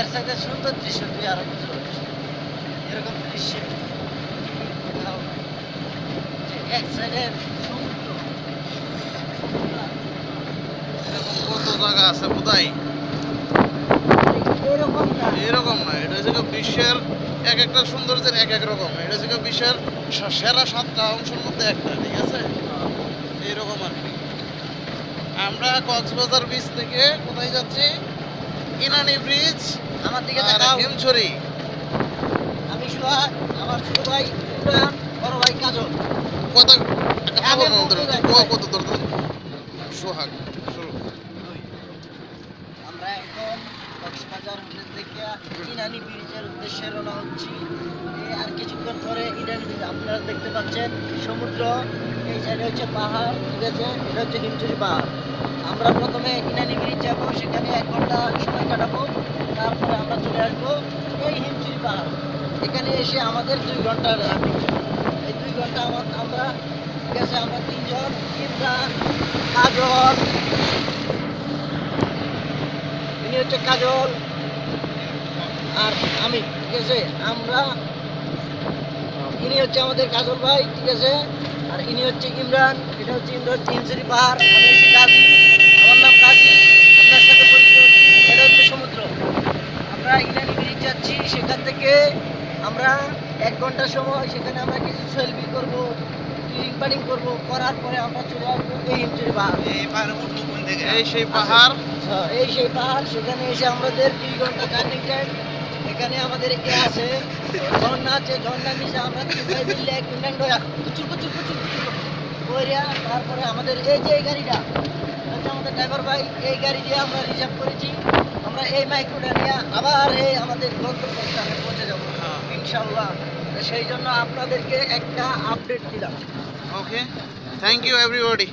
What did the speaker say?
এর সাথে সুন্দর দৃশ্য তুই আরো কিছু এরকম দৃশ্য এক সাইডে সমুদ্র এরকম কত জায়গা আছে বোধহয় এরকম না এরকম না, এটা হচ্ছে বিশ্বের এক একটা সৌন্দর্যের এক এক রকম। এটা হচ্ছে বিশ্বের সেরা 7টা অংশের মধ্যে একটা, ঠিক আছে? এইরকম আর কি। আমরা কক্সবাজার বিচ থেকে কোথায় যাচ্ছি? ইনানি ব্রিজ, আমার দিকে আর তাকাও। হিমছড়ি। আমি সোহাগ, আমার ছোট ভাই ইমরান, বড় ভাই কাজল। কত একটা আমি খবর বলতে বলতে যাই। কত দূর সোহাগ শুরু। আমরা এখন কক্সবাজার হোটেল থেকে ইনানি ব্রিজের উদ্দেশ্যে রওনা হচ্ছি। আর কিছুক্ষণ পরে ইনানি ব্রিজ আপনারা দেখতে পাচ্ছেন সমুদ্র, এই সাইডে হচ্ছে পাহাড়, ঠিক আছে? এটা হচ্ছে হিমচুরি পাহাড়। আমরা প্রথমে ইনানি ব্রিজ যাবো, সেখানে 1 ঘন্টা সময় কাটাবো, তারপরে আমরা চলে আসবো এই হিমচুরি পাহাড়। এখানে এসে আমাদের 2 ঘন্টা রানিং। এই 2 ঘন্টা আমরা, ঠিক আছে, আমরা 3 জন, ইমরান, কাজল, ইনি হচ্ছে কাজল আর আমি, ঠিক আছে? আমরা, ইনি হচ্ছে আমাদের কাজল ভাই, ঠিক আছে? আর ইনি হচ্ছে ইমরান, এটা হচ্ছে ইমরান হিমছড়ি পাহাড়। আমি হচ্ছি গাজী, আমার নাম গাজী, আপনার সাথে পরিচিত হচ্ছি। এটা হচ্ছে সমুদ্র। আমরা ইনানি ব্রিজ যাচ্ছি, সেখান থেকে আমরা 1 ঘন্টা সময় সেখানে আমরা কিছু সেলফি করবো, পানিং করবো, করার পরে আমরা চলে আসবো এই হিমছড়ি পাহাড়। এই সেই পাহাড়, এই সেই পাহাড়। সেখানে এসে আমাদের 2 ঘন্টা জার্নি টাইম। এখানে আমাদের এ আছে, ঝর্ণা আছে, ঝর্ণা নিচে আমরা 3 ভাই মিলে এক মিনিট কুচুর কুচুর কুচুর কুচুর কইরা তারপরে আমাদের এই যে এই গাড়িটা হচ্ছে আমাদের ড্রাইভার ভাই, এই গাড়ি দিয়ে আমরা রিজার্ভ করেছি। আমরা এই মাইক্রোটা নিয়ে আবার এই আমাদের গন্তব্যস্থানে পৌঁছে যাবো ইনশাল্লাহ। সেই জন্য আপনাদেরকে একটা আপডেট দিলাম। ওকে, থ্যাংক ইউ এভরিবডি।